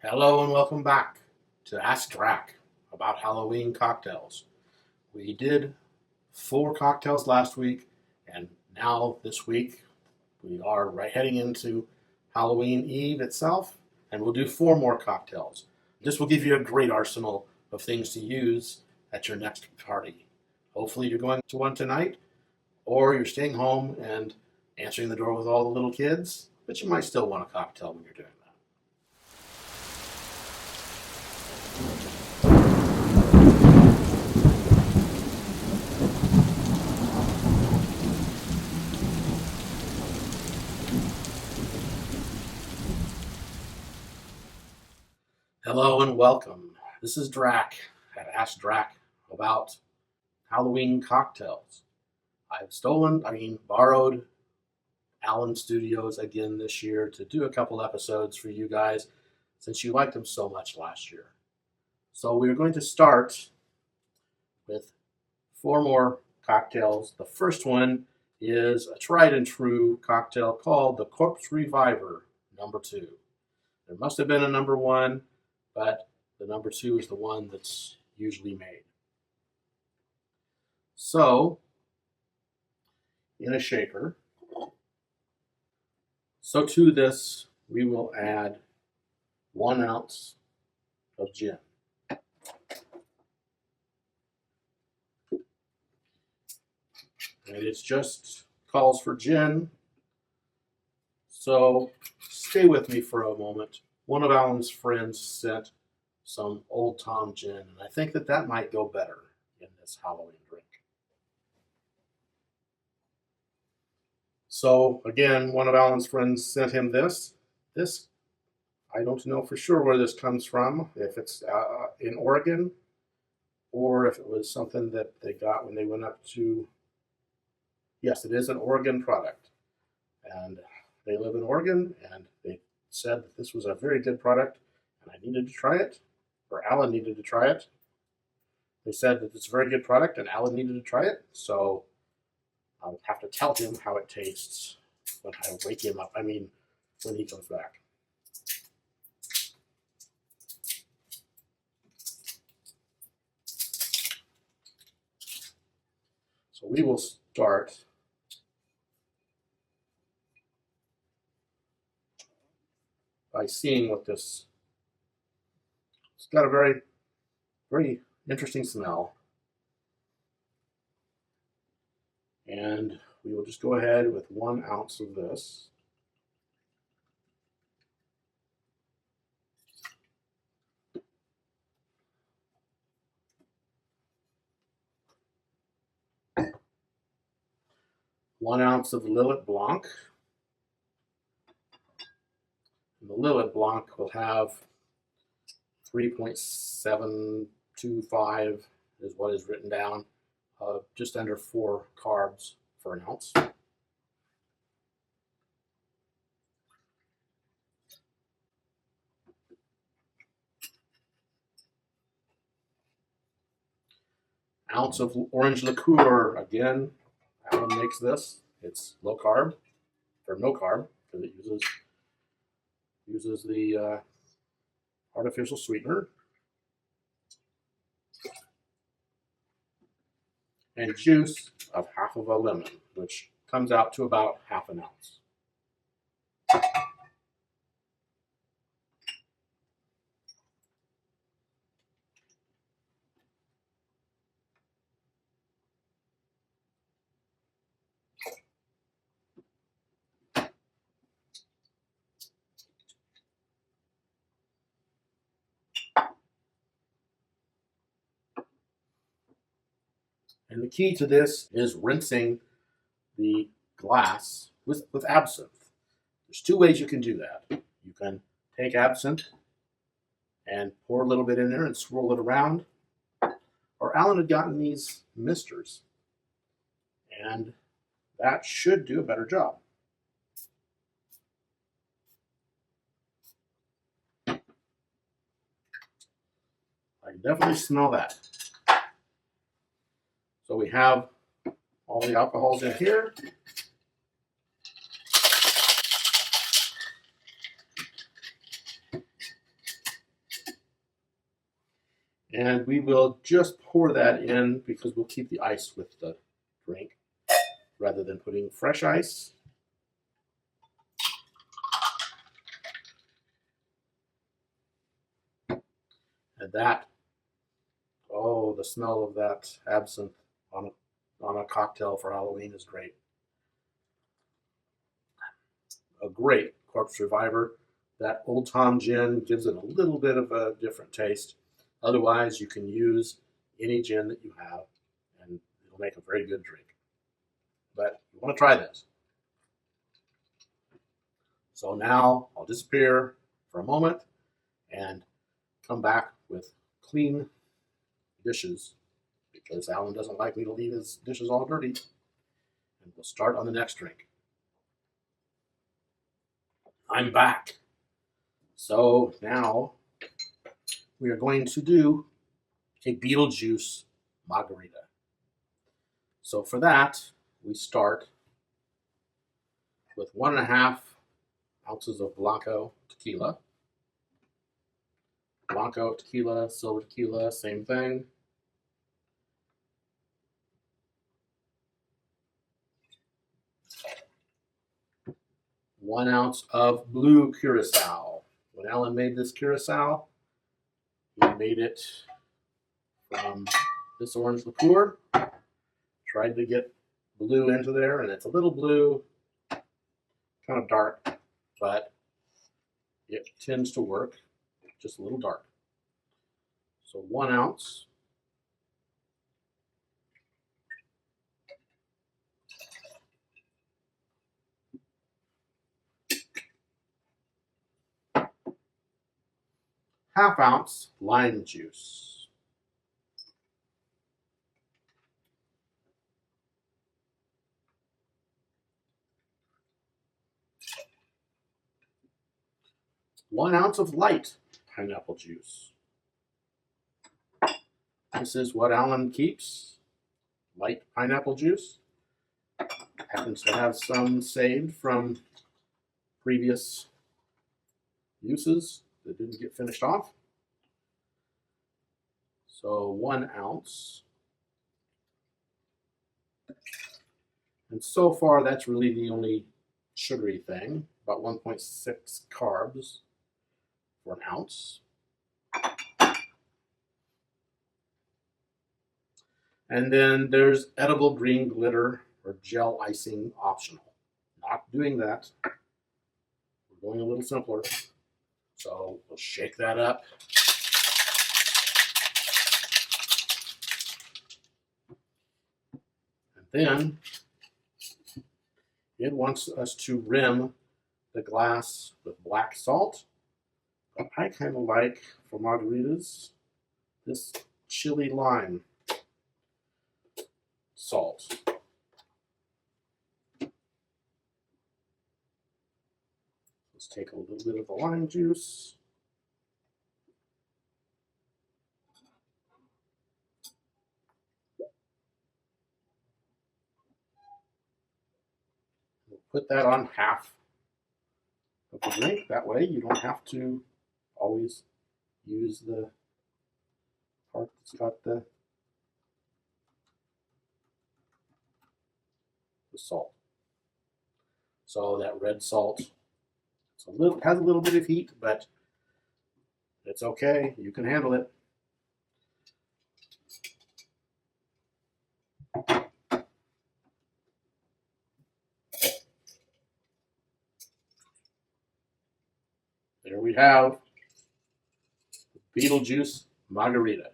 Hello and welcome back to Ask Drac about Halloween cocktails. We did 4 cocktails last week, and now this week we are right heading into Halloween Eve itself, and we'll do 4 more cocktails. This will give you a great arsenal of things to use at your next party. Hopefully you're going to one tonight, or you're staying home and answering the door with all the little kids, but you might still want a cocktail when you're doing that. Hello and welcome. This is Drac at Ask Drac about Halloween cocktails. I've borrowed Alan Studios again this year to do a couple episodes for you guys since you liked them so much last year. So we're going to start with 4 more cocktails. The first one is a tried and true cocktail called the Corpse Reviver number 2. There must have been a number 1, but the number 2 is the one that's usually made. So, in a shaker, so to this we will add 1 ounce of gin. And it just calls for gin, so stay with me for a moment. One of Alan's friends sent some Old Tom gin, and I think that might go better in this Halloween drink. So again, one of Alan's friends sent him this. I don't know for sure where this comes from, if it's in Oregon, or if it was something that they got when they went up to, yes, it is an Oregon product. And they live in Oregon, and they said that this was a very good product, and I needed to try it, or Alan needed to try it. They said that it's a very good product, and Alan needed to try it, so I'll have to tell him how it tastes when I wake him up, when he comes back. So we will start by seeing what this, it's got a very, very interesting smell. And we will just go ahead with 1 ounce of this. One ounce of Lillet Blanc. And the Lillet Blanc will have 3.725 is what is written down, just under 4 carbs for an ounce. Ounce of orange liqueur. Again, Alan makes this. It's low carb, or no carb, because it uses the artificial sweetener. And juice of half of a lemon, which comes out to about half an ounce. And the key to this is rinsing the glass with absinthe. There's 2 ways you can do that. You can take absinthe and pour a little bit in there and swirl it around. Or Alan had gotten these misters, and that should do a better job. I can definitely smell that. So we have all the alcohols in here. And we will just pour that in because we'll keep the ice with the drink rather than putting fresh ice. And that, oh, the smell of that absinthe on a cocktail for Halloween is great. A great corpse reviver. That Old Tom gin gives it a little bit of a different taste. Otherwise, you can use any gin that you have, and it'll make a very good drink. But you want to try this. So now I'll disappear for a moment and come back with clean dishes because Alan doesn't like me to leave his dishes all dirty. And we'll start on the next drink. I'm back. So now we are going to do a Beetlejuice Margarita. So for that, we start with 1.5 ounces of Blanco tequila. Blanco tequila, silver tequila, same thing. One ounce of blue curacao. When Alan made this curacao, he made it from this orange liqueur. Tried to get blue into there, and it's a little blue, kind of dark, but it tends to work, just a little dark. So 1 ounce. Half ounce lime juice. One ounce of light pineapple juice. This is what Alan keeps, light pineapple juice. Happens to have some saved from previous uses that didn't get finished off. So 1 ounce. And so far, that's really the only sugary thing, about 1.6 carbs for an ounce. And then there's edible green glitter or gel icing optional. Not doing that. We're going a little simpler. So we'll shake that up. And then it wants us to rim the glass with black salt. But I kind of like, for margaritas, this chili lime salt. Let's take a little bit of the lime juice. We'll put that on half of the drink. That way you don't have to always use the part that's got the salt. So that red salt, has a little bit of heat, but it's okay. You can handle it. There we have the Beetlejuice Margarita.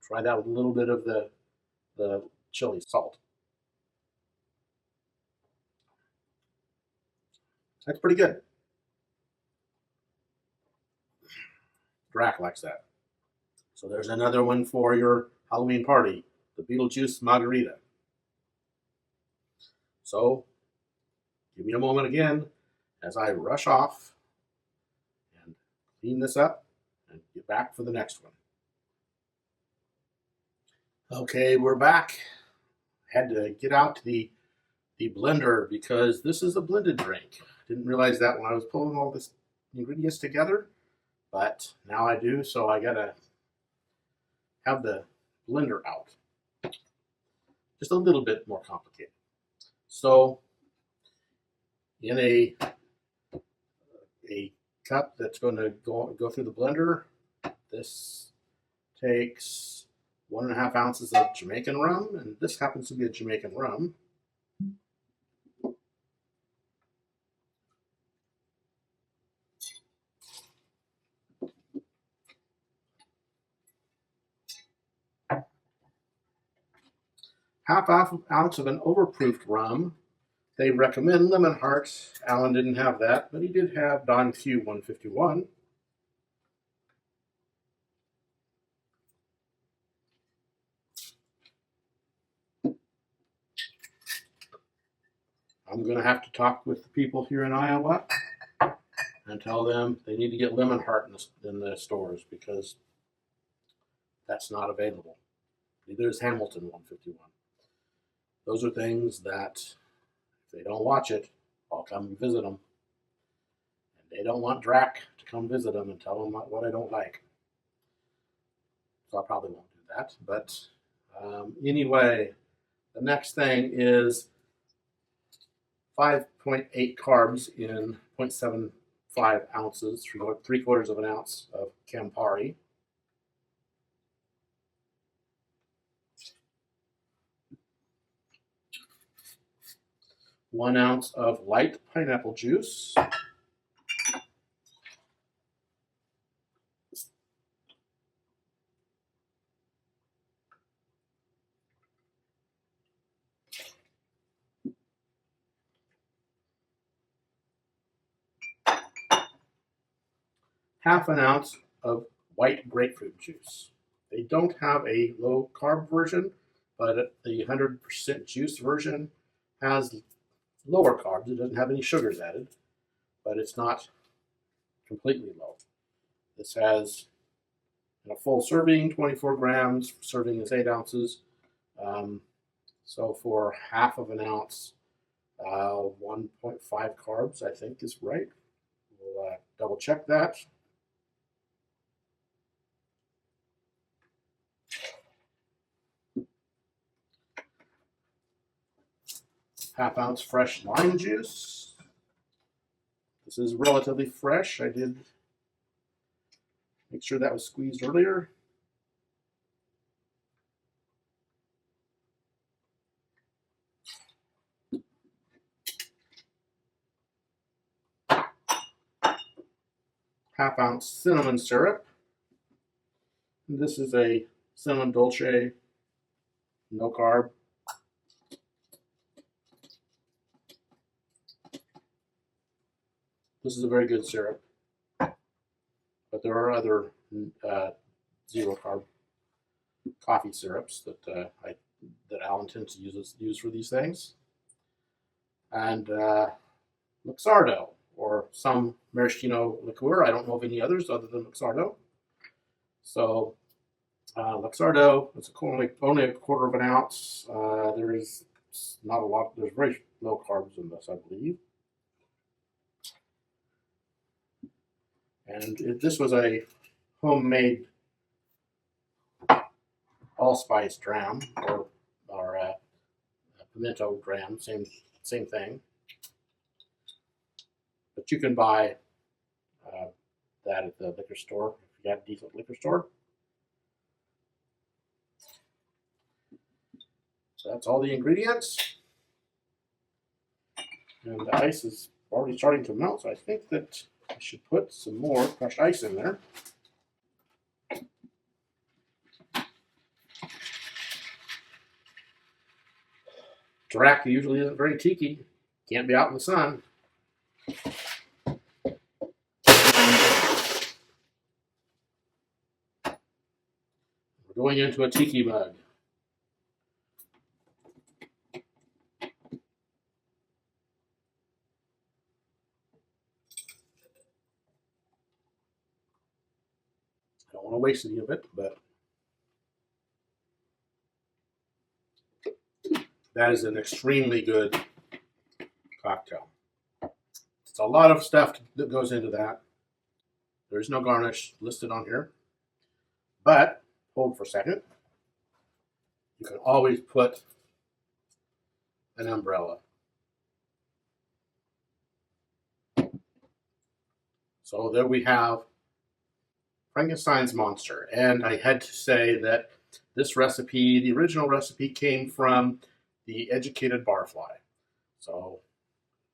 Try that with a little bit of the chili salt. That's pretty good. Drac likes that. So there's another one for your Halloween party, the Beetlejuice Margarita. So give me a moment again as I rush off and clean this up and get back for the next one. Okay, we're back. Had to get out the blender because this is a blended drink. Didn't realize that when I was pulling all this ingredients together, but now I do, so I gotta have the blender out. Just a little bit more complicated. So in a cup that's going to go through the blender, this takes 1.5 ounces of Jamaican rum, and this happens to be a Jamaican rum. Half ounce of an overproofed rum. They recommend Lemon Heart. Alan didn't have that, but he did have Don Q 151. I'm going to have to talk with the people here in Iowa and tell them they need to get Lemon Heart in the stores, because that's not available. Neither is Hamilton 151. Those are things that, if they don't watch it, I'll come and visit them. And they don't want Drac to come visit them and tell them what I don't like. So I probably won't do that. But anyway, the next thing is 5.8 carbs in 0.75 ounces, 3/4 of an ounce of Campari. One ounce of light pineapple juice. Half an ounce of white grapefruit juice. They don't have a low carb version, but the 100% juice version has lower carbs. It doesn't have any sugars added, but it's not completely low. This has, in a full serving, 24 grams. Serving is 8 ounces. So for half of an ounce, 1.5 carbs, I think is right. We'll double check that. Half ounce fresh lime juice. This is relatively fresh. I did make sure that was squeezed earlier. Half ounce cinnamon syrup. And this is a cinnamon dolce, no carb. This is a very good syrup, but there are other zero carb coffee syrups that Alan tends to use for these things. And Luxardo, or some maraschino liqueur. I don't know of any others other than Luxardo. So Luxardo, it's only 1/4 of an ounce. There is not a lot. There's very low carbs in this, I believe. And this was a homemade allspice dram, or a pimento dram, same thing. But you can buy that at the liquor store if you have a decent liquor store. So that's all the ingredients. And the ice is already starting to melt, so I think that I should put some more crushed ice in there. Drac usually isn't very tiki. Can't be out in the sun. We're going into a tiki mug. I don't want to waste any of it, but that is an extremely good cocktail. It's a lot of stuff that goes into that. There's no garnish listed on here, but hold for a second. You can always put an umbrella. So there we have Frankenstein's monster. And I had to say that this recipe, the original recipe, came from the educated barfly. So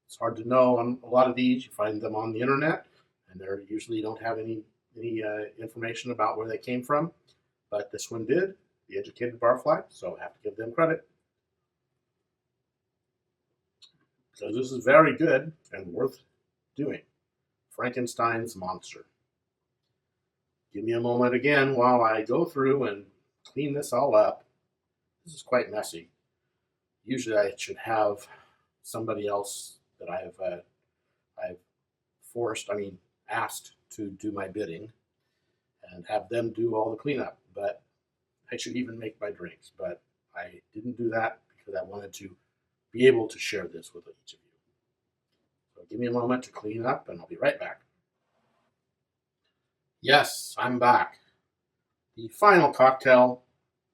it's hard to know on a lot of these. You find them on the internet, and they usually don't have any information about where they came from. But this one did, the educated barfly, so I have to give them credit. So this is very good and worth doing. Frankenstein's monster. Give me a moment again while I go through and clean this all up. This is quite messy. Usually I should have somebody else that I've asked to do my bidding and have them do all the cleanup. But I should even make my drinks. But I didn't do that because I wanted to be able to share this with each of you. So give me a moment to clean up and I'll be right back. Yes, I'm back. The final cocktail,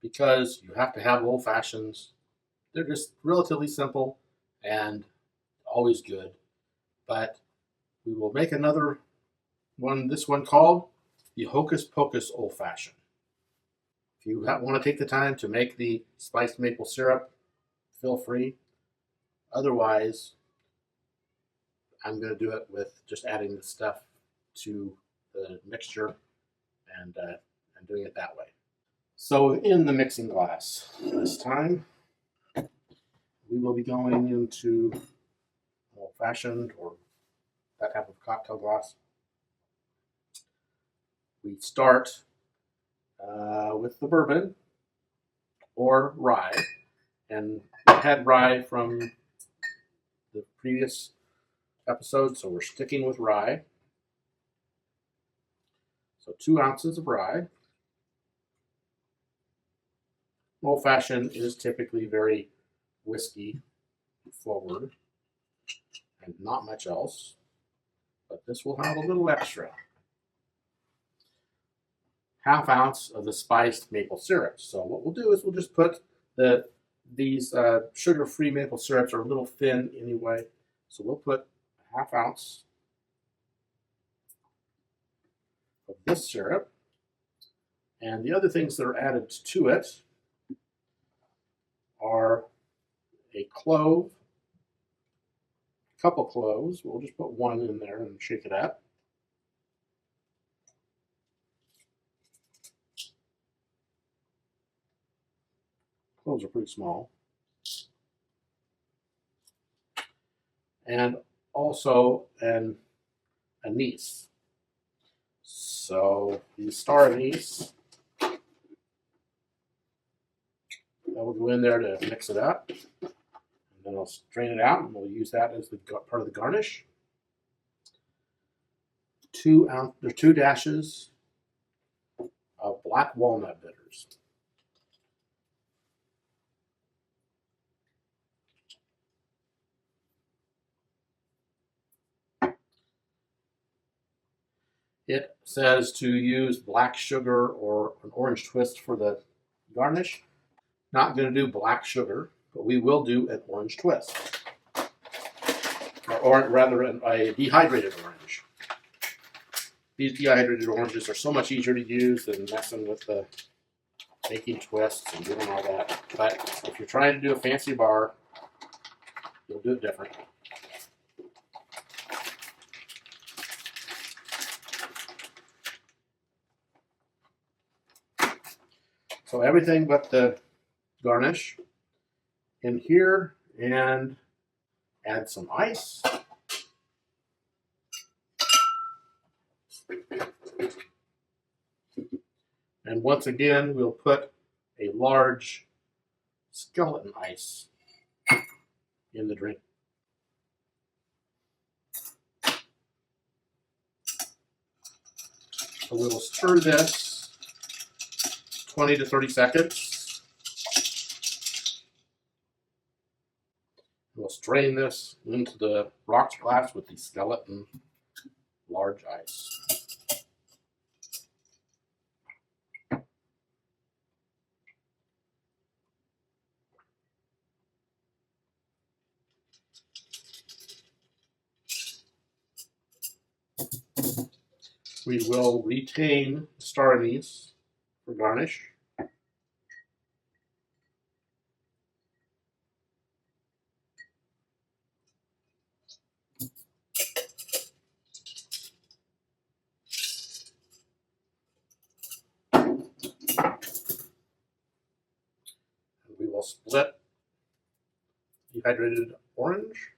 because you have to have old fashions. They're just relatively simple and always good. But we will make another one, this one called the Hocus Pocus Old Fashioned. If you want to take the time to make the spiced maple syrup, feel free. Otherwise, I'm going to do it with just adding the stuff to the mixture and doing it that way. So in the mixing glass this time, we will be going into old-fashioned or that type of cocktail glass. We start with the bourbon or rye, and I had rye from the previous episode, so we're sticking with rye. So 2 ounces of rye. Old fashioned is typically very whiskey forward and not much else, but this will have a little extra. 1/2 ounce of the spiced maple syrup. So what we'll do is we'll just put these sugar-free maple syrups are a little thin anyway, so we'll put 1/2 ounce of this syrup, and the other things that are added to it are a clove, a couple cloves. We'll just put 1 in there and shake it up. Cloves are pretty small. And also an anise. So the star anise, that will go in there to mix it up. And then I'll strain it out and we'll use that as the part of the garnish. 2 dashes of black walnut bitters. It says to use black sugar or an orange twist for the garnish. Not going to do black sugar, but we will do an orange twist. Or rather, a dehydrated orange. These dehydrated oranges are so much easier to use than messing with the making twists and doing all that. But if you're trying to do a fancy bar, you'll do it different. So everything but the garnish in here, and add some ice. And once again, we'll put a large skeleton ice in the drink. So we'll stir this 20 to 30 seconds. We'll strain this into the rocks glass with the skeleton large ice. We will retain star anise for garnish. We will split dehydrated orange.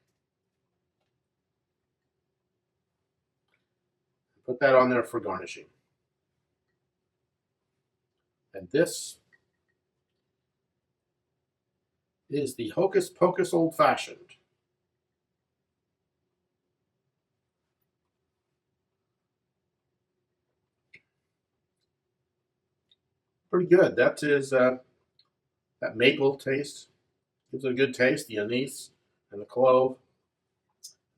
Put that on there for garnishing. And this is the Hocus Pocus Old Fashioned. Pretty good. That is that maple taste. Gives it a good taste. The anise and the clove.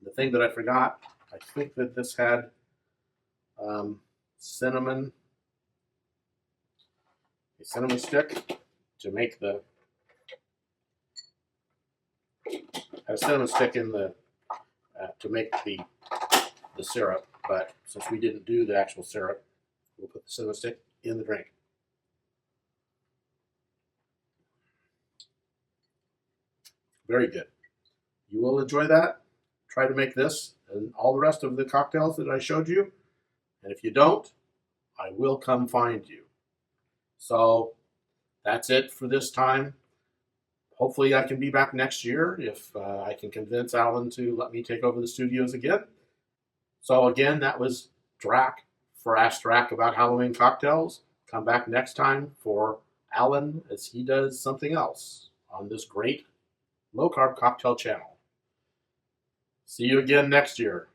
The thing that I forgot, I think that this had cinnamon, a cinnamon stick to make the, a cinnamon stick in the to make the syrup. But since we didn't do the actual syrup, we'll put the cinnamon stick in the drink. Very good. You will enjoy that. Try to make this and all the rest of the cocktails that I showed you. And if you don't, I will come find you. So that's it for this time. Hopefully I can be back next year if I can convince Alan to let me take over the studios again. So again, that was Drac for Ask Drac about Halloween cocktails. Come back next time for Alan as he does something else on this great low-carb cocktail channel. See you again next year.